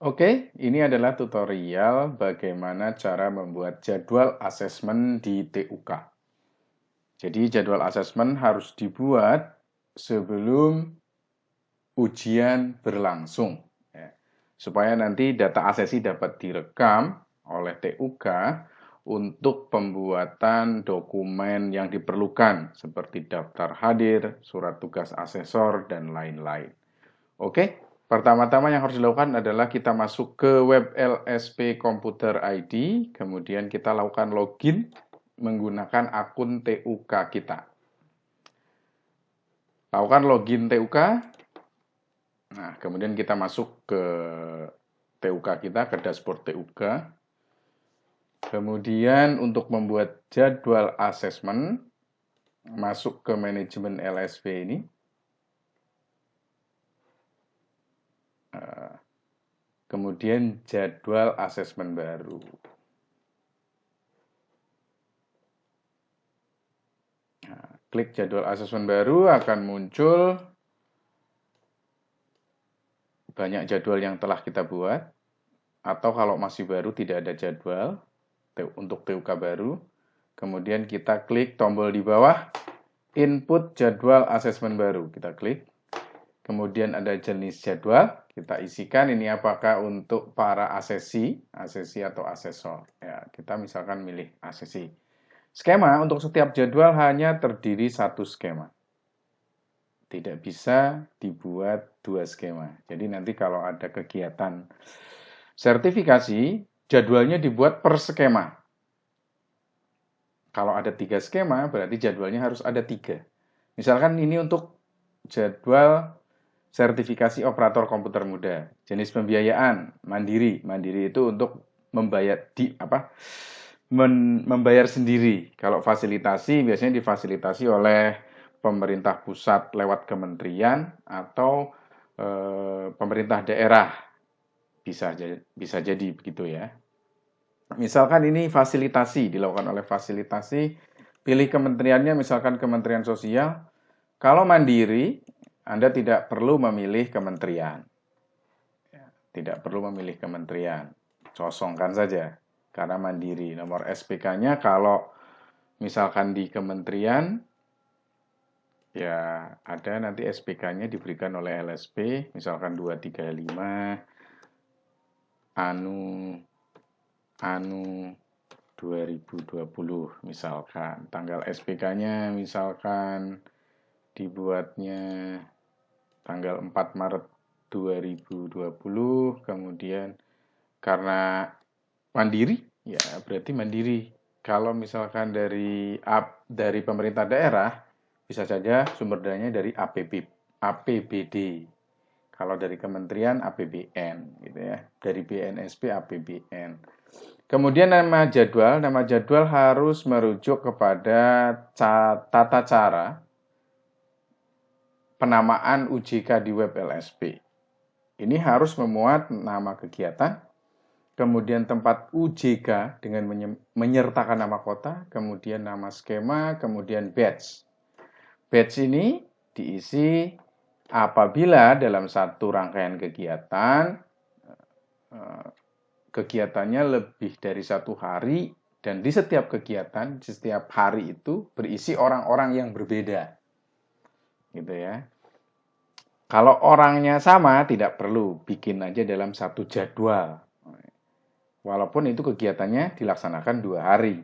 Oke, ini adalah tutorial bagaimana cara membuat jadwal asesmen di TUK. Jadi jadwal asesmen harus dibuat sebelum ujian berlangsung, ya. Supaya nanti data asesi dapat direkam oleh TUK untuk pembuatan dokumen yang diperlukan seperti daftar hadir, surat tugas asesor, dan lain-lain. Oke, pertama-tama yang harus dilakukan adalah kita masuk ke web LSP Komputer ID, kemudian kita lakukan login menggunakan akun TUK kita. Lakukan login TUK. Nah, kemudian kita masuk ke TUK kita, ke dashboard TUK. Kemudian untuk membuat jadwal asesmen, masuk ke manajemen LSP ini. Kemudian jadwal asesmen baru. Nah, klik jadwal asesmen baru akan muncul banyak jadwal yang telah kita buat. Atau kalau masih baru tidak ada jadwal untuk TUK baru. Kemudian kita klik tombol di bawah input jadwal asesmen baru. Kita klik. Kemudian ada jenis jadwal, kita isikan ini apakah untuk para asesi atau asesor. Ya, kita misalkan milih asesi. Skema untuk setiap jadwal hanya terdiri satu skema. Tidak bisa dibuat dua skema. Jadi nanti kalau ada kegiatan sertifikasi, jadwalnya dibuat per skema. Kalau ada 3 skema, berarti jadwalnya harus ada 3. Misalkan ini untuk jadwal sertifikasi operator komputer muda, jenis pembiayaan mandiri. Mandiri itu untuk membayar membayar sendiri. Kalau fasilitasi biasanya difasilitasi oleh pemerintah pusat lewat kementerian atau pemerintah daerah. Bisa jadi begitu ya. Misalkan ini fasilitasi dilakukan oleh fasilitasi, pilih kementeriannya misalkan Kementerian Sosial. Kalau mandiri anda tidak perlu memilih kementerian. Tidak perlu memilih kementerian. Kosongkan saja. Karena mandiri. Nomor SPK-nya kalau misalkan di kementerian, ya ada nanti SPK-nya diberikan oleh LSP. Misalkan 235 anu 2020 misalkan. Tanggal SPK-nya misalkan dibuatnya tanggal 4 Maret 2020, kemudian karena mandiri, ya berarti mandiri. Kalau misalkan dari pemerintah daerah, bisa saja sumber dananya dari APBD. Kalau dari kementerian APBN, gitu ya. Dari BNSP APBN. Kemudian nama jadwal harus merujuk kepada tata cara penamaan UJK di web LSP. Ini harus memuat nama kegiatan, kemudian tempat UJK dengan menyertakan nama kota, kemudian nama skema, kemudian batch. Batch ini diisi apabila dalam satu rangkaian kegiatannya lebih dari 1 hari, dan di setiap kegiatan, di setiap hari itu berisi orang-orang yang berbeda. Gitu ya. Kalau orangnya sama, tidak perlu bikin aja dalam satu jadwal. Walaupun itu kegiatannya dilaksanakan 2 hari.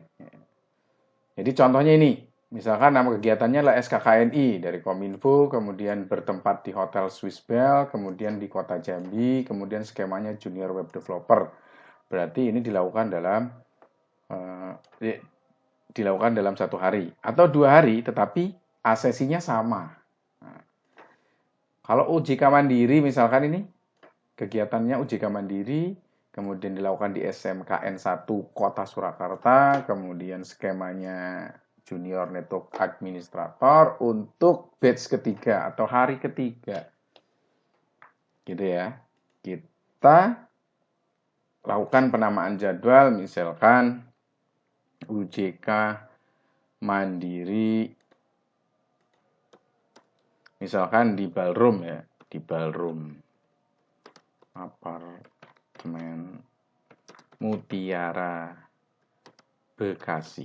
Jadi contohnya ini, misalkan nama kegiatannya adalah SKKNI dari Kominfo, kemudian bertempat di Hotel Swiss Bell, kemudian di Kota Jambi, kemudian skemanya Junior Web Developer. Berarti ini dilakukan dalam 1 hari atau 2 hari, tetapi asesinya sama. Kalau UJK Mandiri misalkan ini, kegiatannya UJK Mandiri, kemudian dilakukan di SMKN 1 Kota Surakarta, kemudian skemanya Junior Network Administrator untuk batch ketiga atau hari ketiga. Gitu ya. Kita lakukan penamaan jadwal, misalkan UJK Mandiri, misalkan di Ballroom ya, di Ballroom Apartemen Mutiara Bekasi.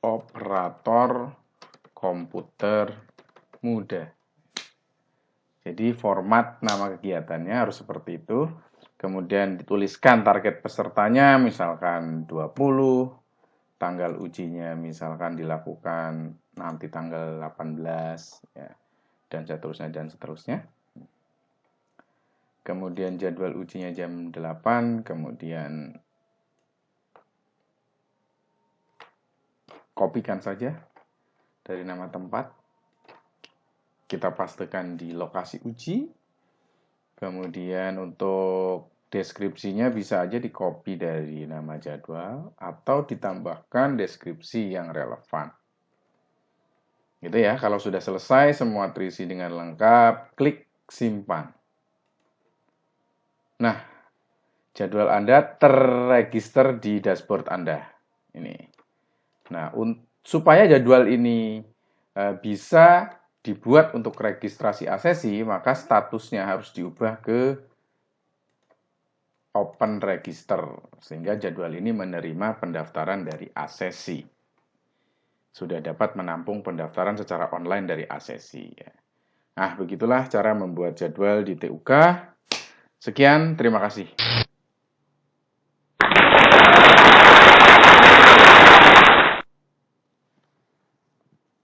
Operator komputer muda. Jadi format nama kegiatannya harus seperti itu. Kemudian dituliskan target pesertanya misalkan 20, tanggal ujinya misalkan dilakukan nanti tanggal 18 ya, dan seterusnya. Kemudian jadwal ujinya jam 8, kemudian kopikan saja dari nama tempat. Kita pastikan di lokasi uji. Kemudian untuk deskripsinya bisa aja di-copy dari nama jadwal atau ditambahkan deskripsi yang relevan. Gitu ya, kalau sudah selesai semua terisi dengan lengkap, klik simpan. Nah, jadwal Anda terregister di dashboard Anda. Ini. Nah, supaya jadwal ini bisa dibuat untuk registrasi asesi, maka statusnya harus diubah ke open register, sehingga jadwal ini menerima pendaftaran dari asesi. Sudah dapat menampung pendaftaran secara online dari asesi. Nah, begitulah cara membuat jadwal di TUK. Sekian, terima kasih.